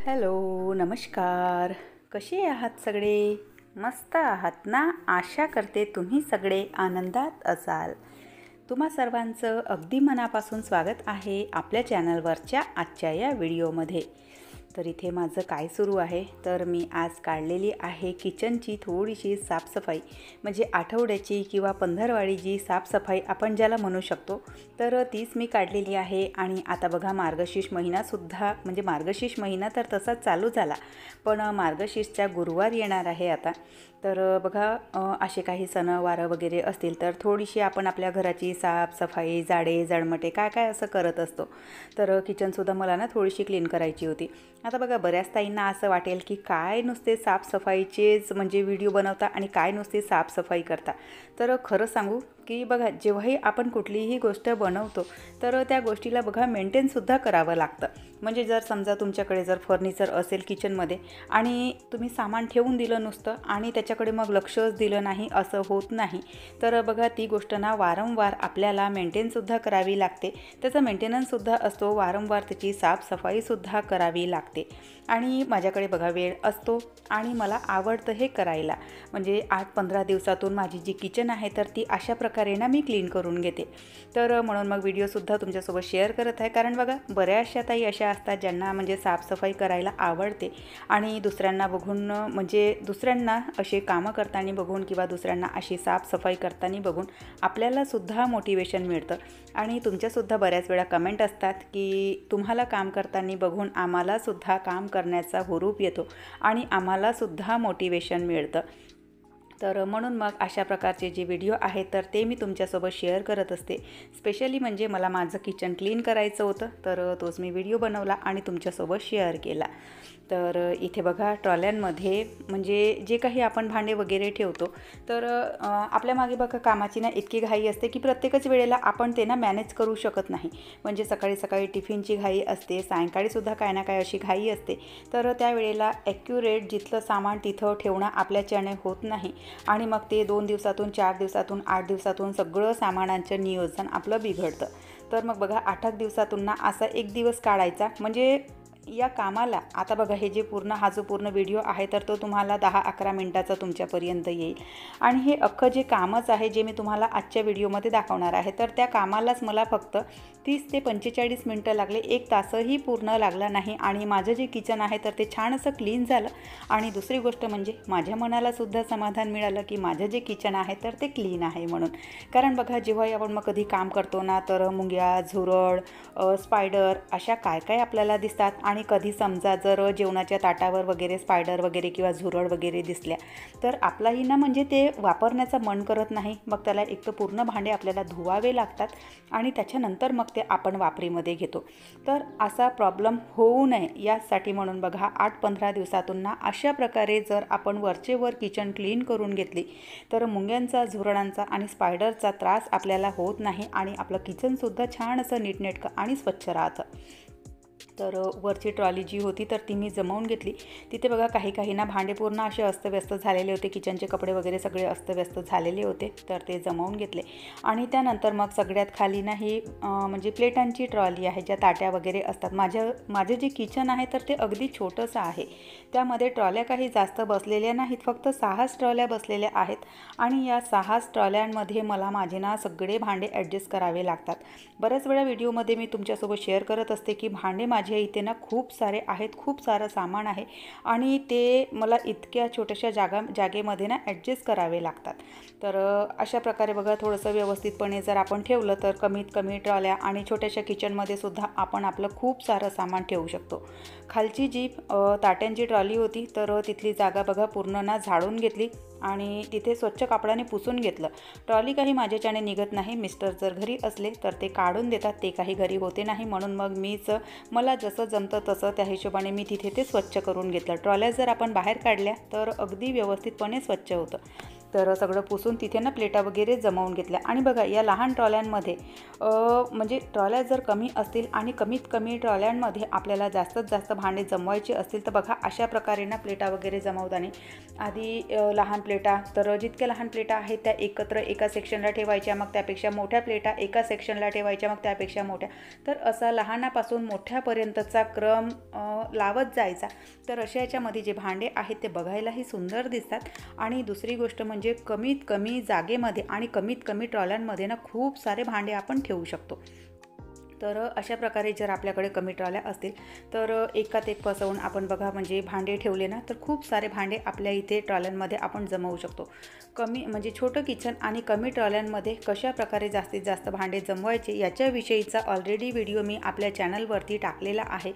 Hello, नमस्कार. कसे आहात सगळे? मस्त आहात ना? आशा करते तुम्ही सगळे आनंदात असाल. तुम्हा सर्वांचं अगदी मनापासून स्वागत आहे आपल्या चॅनलवरच्या आजच्या या व्हिडिओमध्ये. तर इथे माझं काय सुरू आहे, तर मी आज काढलेली आहे किचनची थोडीशी साफसफाई, म्हणजे आठवड्याची किंवा पंधरवाडीची साफसफाई आपण ज्याला म्हणू शकतो. तर तीच मी काढलेली आहे. आणि आता बघा, मार्गशीर्ष महिनासुद्धा, म्हणजे मार्गशीर्ष महिना तर तसाच चालू झाला, पण मार्गशीर्षचा गुरुवार येणार आहे आता. तर बघा, असे काही सणवार वगैरे असतील तर थोडीशी आपण आपल्या घराची साफसफाई, जाडे जळमटे काय काय असं करत असतो. तर किचनसुद्धा मला ना थोडीशी क्लीन करायची होती. आता बघा, बऱ्याच ताईंना असं वाटेल की काय नुसते साफसफाईचेच म्हणजे व्हिडिओ बनवता आणि काय नुसते साफसफाई करता. तर खरं सांगू की बघा, जेव्हाही आपण कुठलीही गोष्ट बनवतो तर त्या गोष्टीला बघा मेंटेनसुद्धा करावं लागतं. म्हणजे जर समजा तुमच्याकडे जर फर्निचर असेल किचनमध्ये आणि तुम्ही सामान ठेवून दिलं नुसतं आणि त्याच्याकडे मग लक्षच दिलं नाही, असं होत नाही. तर बघा, ती गोष्ट ना वारंवार आपल्याला मेंटेनसुद्धा करावी लागते. त्याचा मेंटेनन्ससुद्धा असतो, वारंवार त्याची साफसफाईसुद्धा करावी लागते. आणि माझ्याकडे बघा वेळ असतो आणि मला आवडतं हे करायला. म्हणजे 8-15 दिवसातून माझी जी किचन आहे तर ती अशा प्रकारे ना मी क्लीन करून घेते. तर म्हणून मग व्हिडिओसुद्धा तुमच्यासोबत शेअर करत आहे. कारण बघा, बऱ्याचशा ताई अशा असतात ज्यांना म्हणजे साफसफाई करायला आवडते आणि दुसऱ्यांना बघून, म्हणजे दुसऱ्यांना असे कामं करताना बघून किंवा दुसऱ्यांना अशी साफसफाई करताना बघून आपल्यालासुद्धा मोटिवेशन मिळतं. आणि तुमच्यासुद्धा बऱ्याच वेळा कमेंट असतात की तुम्हाला काम करताना बघून आम्हालासुद्धा काम करण्याचा हुरूप येतो आणि आम्हालासुद्धा मोटिवेशन मिळतं. तर म्हणून मग अशा प्रकारचे जे व्हिडिओ आहेत तर ते मी तुमच्यासोबत शेअर करत असते. स्पेशली म्हणजे मला माझं किचन क्लीन करायचं होतं, तर तोच मी व्हिडिओ बनवला आणि तुमच्यासोबत शेअर केला. तर इथे बघा, ट्रॉल्यांमध्ये म्हणजे जे काही आपण भांडे वगैरे ठेवतो तर आपल्या मागे बघा कामाची ना इतकी घाई असते की प्रत्येकच वेळेला आपण ते ना मॅनेज करू शकत नाही. म्हणजे सकाळी सकाळी टिफिनची घाई असते, सायंकाळीसुद्धा काय ना काय अशी घाई असते. तर त्यावेळेला ॲक्युरेट जिथलं सामान तिथं ठेवणं आपल्याच्याने होत नाही. आणि मग ते 2 दिवसातून, 4 दिवसातून, 8 दिवसातून सगळं सामानांचं नियोजन आपलं बिघडतं. तर मग बघा, 8 दिवसातून ना असा एक दिवस काढायचा, म्हणजे या कामाला. आता बघा, हे जे हा जो पूर्ण व्हिडिओ आहे तर तो तुम्हाला 10-11 मिनटाचा तुमच्यापर्यंत येईल. आणि हे अख्खं जे कामच आहे जे मी तुम्हाला आजच्या व्हिडिओमध्ये दाखवणार आहे, तर त्या कामालाच मला फक्त 30 ते 45 मिनटं लागले. 1 तासही पूर्ण लागला नाही. आणि माझं जे किचन आहे तर ते छान असं क्लीन झालं. आणि दुसरी गोष्ट म्हणजे माझ्या मनालासुद्धा समाधान मिळालं की माझं जे किचन आहे तर ते क्लीन आहे म्हणून. कारण बघा, जेव्हाही आपण मग कधी काम करतो ना तर मुंग्या, झुरळ, स्पायडर अशा काय काय आपल्याला दिसतात. आणि कधी समजा जर जेवणाच्या ताटावर वगैरे स्पायडर वगैरे किंवा झुरळ वगैरे दिसल्या तर आपलाही ना म्हणजे ते वापरण्याचं मन करत नाही. मग त्याला एक तर पूर्ण भांडे आपल्याला धुवावे लागतात आणि त्याच्यानंतर मग ते आपण वापरीमध्ये घेतो. तर असा प्रॉब्लेम होऊ नये यासाठी म्हणून बघा, 8-15 दिवसातून ना अशा प्रकारे जर आपण वरचे वर किचन क्लीन करून घेतली तर मुंग्यांचा, झुरळांचा आणि स्पायडरचा त्रास आपल्याला होत नाही आणि आपलं किचनसुद्धा छान असं नीटनेटकं आणि स्वच्छ राहतं. तर वरची ट्रॉली जी होती तर ती मी जमवून घेतली. तिथे बघा, काही ना भांडे पूर्ण असे अस्तव्यस्त झालेले होते, किचनचे कपडे वगैरे सगळे अस्तव्यस्त झालेले होते, तर ते जमवून घेतले. आणि त्यानंतर मग सगळ्यात खाली ना ही म्हणजे प्लेटांची ट्रॉली आहे, ज्या ताट्या वगैरे असतात. माझं जे किचन आहे तर ते अगदी छोटंसं आहे. त्यामध्ये ट्रॉल्या काही जास्त बसलेल्या नाहीत, फक्त 6 ट्रॉल्या बसलेल्या आहेत. आणि या 6 ट्रॉल्यांमध्ये मला माझे ना सगळे भांडे ॲडजस्ट करावे लागतात. बऱ्याच वेळा व्हिडिओमध्ये मी तुमच्यासोबत शेअर करत असते की भांडे माझ्या इथे ना खूप सारे आहेत, खूप सारं सामान आहे आणि ते मला इतक्या छोट्याशा जागेमध्ये ना ॲडजस्ट करावे लागतात. तर अशा प्रकारे बघा, थोडंसं व्यवस्थितपणे जर आपण ठेवलं तर कमीत कमी ट्रॉल्या आणि छोट्याशा किचनमध्ये सुद्धा आपण आपलं खूप सारं सामान ठेवू शकतो. खालची जी ताट्यांची ट्रॉली होती तर तिथली जागा बघा पूर्ण ना झाडून घेतली आणि तिथे स्वच्छ कापडाने पुसून घेतलं. ट्रॉली काही माझ्याच्याने निघत नाही. मिस्टर जर घरी असले तर ते काढून देतात, ते काही घरी होते नाही. म्हणून मग मला जसं जमतं तसं त्या हिशोबाने मी तिथे ते स्वच्छ करून घेतलं. ट्रॉल्या जर आपण बाहेर काढल्या तर अगदी व्यवस्थितपणे स्वच्छ होतं. तर सगळं पुसून तिथे ना प्लेटा वगैरे जमवून घेतल्या. आणि बघा या लहान ट्रॉल्यांमध्ये म्हणजे ट्रॉल्या जर कमी असतील आणि कमीत कमी ट्रॉल्यांमध्ये आपल्याला जास्तीत जास्त भांडे जमवायचे असतील तर बघा अशा प्रकारे ना प्लेटा वगैरे जमवताना आधी लहान प्लेटा, तर जितक्या लहान प्लेटा आहेत त्या एकत्र एका सेक्शनला ठेवायच्या, मग त्यापेक्षा मोठ्या प्लेटा एका सेक्शनला ठेवायच्या, मग त्यापेक्षा मोठ्या, तर असा लहानापासून मोठ्यापर्यंतचा क्रम लावत जायचा. तर अशा याच्यामध्ये जे भांडे आहेत ते बघायलाही सुंदर दिसतात. आणि दुसरी गोष्ट म्हणजे कमीत कमी जागेमध्ये आणि कमीत कमी ट्रॉल्यांमध्ये ना खूप सारे भांडे आपण ठेवू शकतो. तर अशा प्रकारे जर आपल्याकडे कमी ट्रॉल्या असतील तर एकात एक पसवून आपण बघा म्हणजे भांडे ठेवले ना तर खूप सारे भांडे आपल्या इथे ट्रॉल्यांमध्ये आपण जमवू शकतो. कमी म्हणजे छोटं किचन आणि कमी ट्रॉल्यांमध्ये कशा प्रकारे जास्तीत जास्त भांडे जमवायचे याच्याविषयीचा ऑलरेडी व्हिडिओ मी आपल्या चॅनलवरती टाकलेला आहे.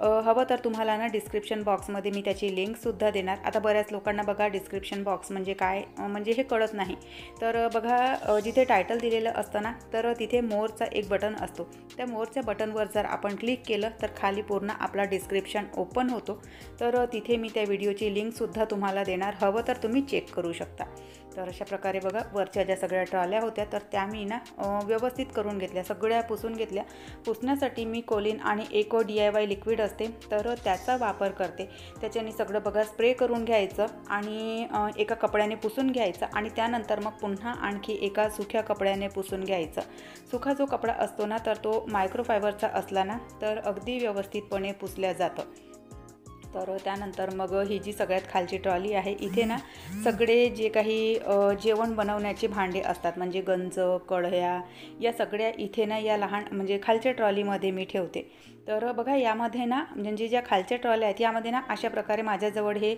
हवं तर तुम्हाला ना डिस्क्रिप्शन बॉक्समध्ये मी त्याची लिंकसुद्धा देणार. आता बऱ्याच लोकांना बघा डिस्क्रिप्शन बॉक्स म्हणजे काय म्हणजे हे कळत नाही. तर बघा जिथे टायटल दिलेलं असतं ना तर तिथे मोरचा एक बटन असतो. त्या मोरच्या बटनवर जर आपण क्लिक केलं तर खाली पूर्ण आपला डिस्क्रिप्शन ओपन होतो. तर तिथे मी त्या व्हिडिओची लिंकसुद्धा तुम्हाला देणार, हवं तर तुम्ही चेक करू शकता. तर अशा प्रकारे बघा वरच्या ज्या सगळ्या ट्रॉल्या होत्या तर त्या मी ना व्यवस्थित करून घेतल्या, सगळ्या पुसून घेतल्या. पुसण्यासाठी मी कोलिन आणि एको DIY लिक्विड असते तर त्याचा वापर करते. त्याच्याने सगळं बघा स्प्रे करून घ्यायचं आणि एका कपड्याने पुसून घ्यायचं आणि त्यानंतर मग पुन्हा आणखी एका सुक्या कपड्याने पुसून घ्यायचं. सुका जो कपडा असतो ना तर तो मायक्रोफायबरचा असला ना तर अगदी व्यवस्थितपणे पुसल्या जातं. तर त्यानंतर मग ही जी सगळ्यात खालची ट्रॉली आहे इथे ना सगळे जे काही जेवण बनवण्याचे भांडे असतात म्हणजे गंज, कढया या सगळ्या इथे ना या लहान म्हणजे खालच्या ट्रॉलीमध्ये मी ठेवते. तर बघा यामध्ये ना म्हणजे ज्या खालच्या ट्रॉल्या आहेत यामध्ये ना अशा प्रकारे माझ्याजवळ हे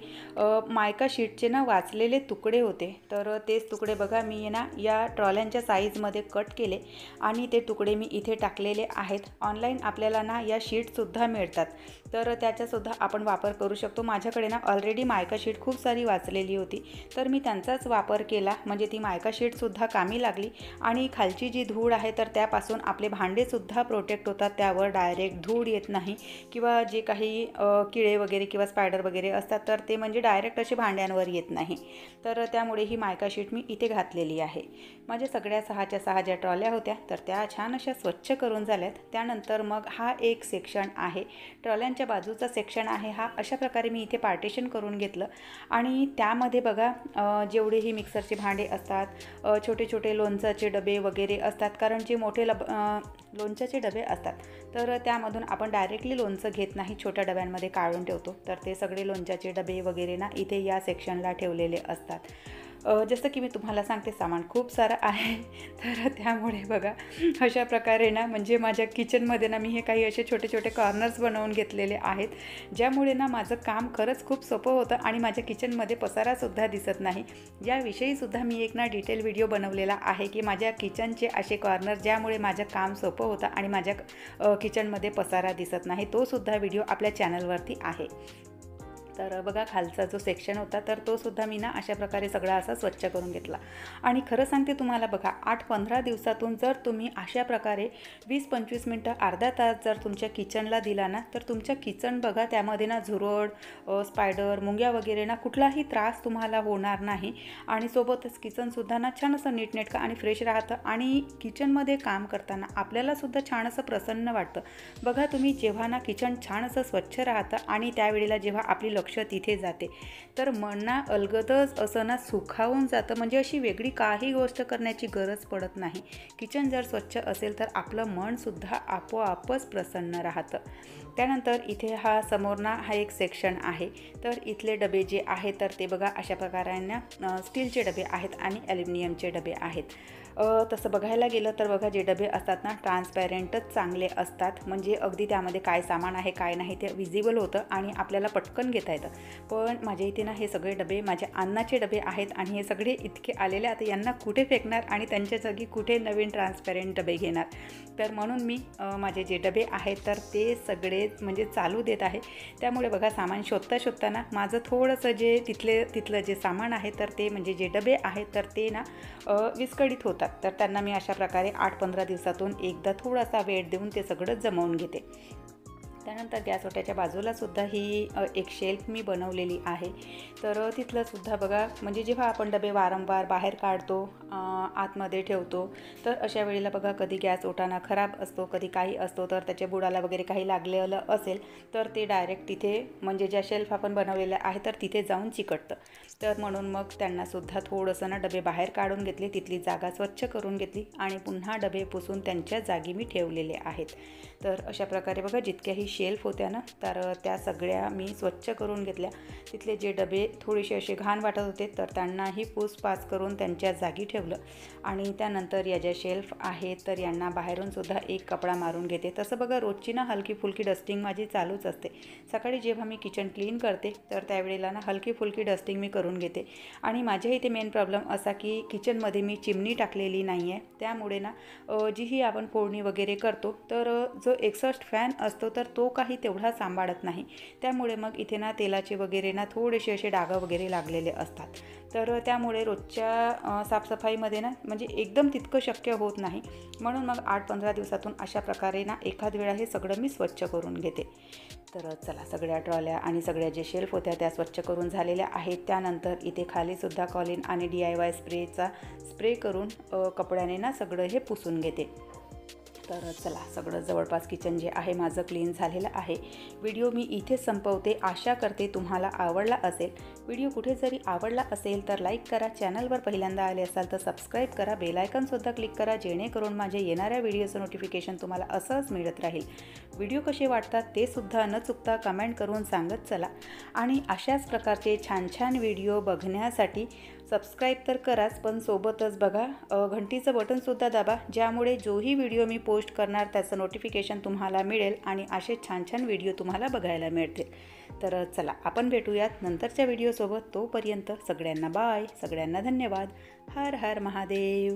मायका शीटचे ना वाचलेले तुकडे होते. तर तेच तुकडे बघा मी ना या ट्रॉल्यांच्या साईजमध्ये कट केले आणि ते तुकडे मी इथे टाकलेले आहेत. ऑनलाईन आपल्याला ना या शीटसुद्धा मिळतात तर त्याचासुद्धा आपण वापर करू शकतो. माझ्याकडे ना ऑलरेडी मायका शीट खूप सारी वाचलेली होती तर मी त्यांचाच वापर केला म्हणजे ती मायका शीटसुद्धा कामी लागली. आणि खालची जी धूळ आहे तर त्यापासून आपले भांडेसुद्धा प्रोटेक्ट होतात, त्यावर डायरेक्ट धूळ येत नाही किंवा जे काही किडे वगैरे किंवा स्पायडर वगैरे असतात तर ते म्हणजे डायरेक्ट असे भांड्यांवर येत नाही. तर त्यामुळे ही मायका शीट मी इथे घातलेली आहे. माझ्या सगळ्या 6च्या 6 ज्या ट्रॉल्या होत्या तर त्या छान अशा स्वच्छ करून झाल्यात. त्यानंतर मग हा एक सेक्शन आहे, ट्रॉल्यांच्या बाजूचा सेक्शन आहे हा. अशा प्रकारे मी इथे पार्टिशन करून घेतलं आणि त्यामध्ये बघा जेवढेही मिक्सरचे भांडे असतात, छोटे छोटे लोणचाचे डबे वगैरे असतात, कारण जे मोठे लोणच्याचे डबे असतात तर त्यामधून आपण डायरेक्टली लोणचं घेत नाही, छोट्या डब्यांमध्ये काढून ठेवतो. तर ते सगळे लोणच्याचे डबे वगैरे ना इथे या सेक्शनला ठेवलेले असतात. जसं की मी तुम्हाला सांगते सामान खूप सारं आहे तर त्यामुळे बघा अशा प्रकारे ना म्हणजे माझ्या किचनमध्ये ना मी हे काही असे छोटे छोटे कॉर्नर्स बनवून घेतलेले आहेत ज्यामुळे ना माझं काम खरंच खूप सोपं होतं आणि माझ्या किचनमध्ये पसारासुद्धा दिसत नाही. याविषयीसुद्धा मी एक ना डिटेल व्हिडिओ बनवलेला आहे की माझ्या किचनचे असे कॉर्नर ज्यामुळे माझं काम सोपं होतं आणि माझ्या किचनमध्ये पसारा दिसत नाही, तो सुद्धा व्हिडिओ आपल्या चॅनलवरती आहे. तर बघा खालचा जो सेक्शन होता तर तो सुद्धा मी ना अशा प्रकारे सगळा असा स्वच्छ करून घेतला. आणि खरं सांगते तुम्हाला बघा 8-15 दिवसातून जर तुम्ही अशा प्रकारे 20-25 मिनटं अर्धा तास जर तुमच्या किचनला दिला ना तर तुमच्या किचन बघा त्यामध्ये ना झुरळ, स्पायडर, मुंग्या वगैरे ना कुठलाही त्रास तुम्हाला होणार नाही. आणि सोबतच किचनसुद्धा ना छान असं नीटनेटकं आणि फ्रेश राहतं आणि किचनमध्ये काम करताना आपल्यालासुद्धा छान असं प्रसन्न वाटतं. बघा तुम्ही जेव्हा ना किचन छान असं स्वच्छ राहतं आणि त्यावेळेला जेव्हा आपली लक्ष तिथे जाते तर मन ना अलगदच असं ना सुखावून जातं, म्हणजे अशी वेगळी काही गोष्ट करण्याची गरज पडत नाही. किचन जर स्वच्छ असेल तर आपलं मनसुद्धा आपोआपच प्रसन्न राहतं. त्यानंतर इथे हा समोरना हा एक सेक्शन आहे तर इथले डबे जे आहेत तर ते बघा अशा प्रकारांना स्टीलचे डबे आहेत आणि ॲल्युमिनियमचे डबे आहेत. तसं बघायला गेलं तर बघा जे डबे असतात ना ट्रान्सपॅरेंटच चांगले असतात, म्हणजे अगदी त्यामध्ये काय सामान आहे काय नाही ते विजिबल होतं आणि आपल्याला पटकन घेता येतं. पण माझ्या इथे ना हे सगळे डबे माझे अन्नाचे डबे आहेत आणि हे सगळे इतके आलेले आता यांना कुठे फेकणार आणि त्यांच्या जागी कुठे नवीन ट्रान्सपॅरेंट डबे घेणार. तर म्हणून मी माझे जे डबे आहेत तर ते सगळे म्हणजे चालू देत आहे. त्यामुळे बघा सामान शोधताना माझं थोडंसं जे तिथलं जे सामान आहे तर ते म्हणजे जे डबे आहेत तर ते ना विस्कळीत होतात. तर त्यांना मी अशा प्रकारे 8-15 दिवसातून एकदा थोडासा वेळ देऊन ते सगळं जमवून घेते. त्यानंतर गॅस ओट्याच्या बाजूला सुद्धा ही एक शेल्फ मी बनवलेली आहे. तर तिथलं सुद्धा बघा, म्हणजे जेव्हा आपण डबे वारंवार बाहेर काढतो, आतमध्ये ठेवतो, तर अशा वेळेला बघा कधी गॅस ओटाना खराब असतो, कधी काही असतो, तर त्याच्या बुडाला वगैरे काही लागलेलं असेल तर ते डायरेक्ट तिथे, म्हणजे ज्या शेल्फ आपण बनवलेल्या आहे तर तिथे जाऊन चिकटतं. तर म्हणून मग त्यांनासुद्धा थोडंसं ना डबे बाहेर काढून घेतले, तिथली जागा स्वच्छ करून घेतली आणि पुन्हा डबे पुसून त्यांच्या जागी मी ठेवलेले आहेत. तर अशा प्रकारे बघा जितक्याही शेल्फ होत्या ना, तर त्या सगळ्या मी स्वच्छ करून घेतल्या. तिथले जे डबे थोडेसे असे घाण वाटत होते तर त्यांनाही पूसपास करून त्यांच्या जागी ठेवलं. आणि त्यानंतर या ज्या शेल्फ आहेत तर यांना बाहेरून सुद्धा एक कपडा मारून घेते. तसं बघा रोजची ना हलकी फुलकी डस्टिंग माझी चालूच असते. सकाळी जेव्हा मी किचन क्लीन करते तर त्यावेळेला ना हलकी फुलकी डस्टिंग मी करून घेते. आणि माझ्या इथे मेन प्रॉब्लेम असा की किचनमध्ये मी चिमणी टाकलेली नाही आहे. त्यामुळे ना जीही आपण फोडणी वगैरे करतो तर जो एक्झॉस्ट फॅन असतो तर तो काही तेवढा सांभाळत नाही. त्यामुळे मग इथे ना तेलाचे वगैरे ना थोडेसे असे डाग वगैरे लागलेले असतात. तर त्यामुळे रोजच्या साफसफाईमध्ये ना म्हणजे एकदम तितकं शक्य होत नाही. म्हणून मग 8-15 दिवसातून अशा प्रकारे ना एखाद वेळा हे सगळं मी स्वच्छ करून घेते. तर चला, सगळ्या ट्रॉल्या आणि सगळ्या जे शेल्फ होत्या त्या स्वच्छ करून झालेल्या आहेत. त्यानंतर इथे खालीसुद्धा कॉलिन आणि DIY स्प्रेचा स्प्रे करून कपड्याने ना सगळं हे पुसून घेते. तर चला, सगळं जवळपास किचन जे आहे माझं क्लीन झालेलं आहे. व्हिडिओ मी इथेच संपवते. आशा करते तुम्हाला आवडला असेल. व्हिडिओ कुठे जरी आवडला असेल तर लाईक करा. चॅनलवर पहिल्यांदा आले असाल तर सबस्क्राईब करा. बेल आयकॉनसुद्धा क्लिक करा, जेणेकरून माझे येणाऱ्या व्हिडिओचं नोटिफिकेशन तुम्हाला असंच मिळत राहील. व्हिडिओ कसे वाटतात ते सुद्धा न चुकता कमेंट करून सांगत चला. आणि अशाच प्रकारचे छान छान व्हिडिओ बघण्यासाठी सबस्क्राईब तर कराच, पण सोबतच बघा घंटीचं बटनसुद्धा दाबा, ज्यामुळे जोही व्हिडिओ मी पोस्ट करणार त्याचं नोटिफिकेशन तुम्हाला मिळेल आणि असे छान छान व्हिडिओ तुम्हाला बघायला मिळतील. तर चला, आपण भेटूयात नंतरच्या व्हिडिओसोबत. तोपर्यंत सगळ्यांना बाय, सगळ्यांना धन्यवाद. हर हर महादेव.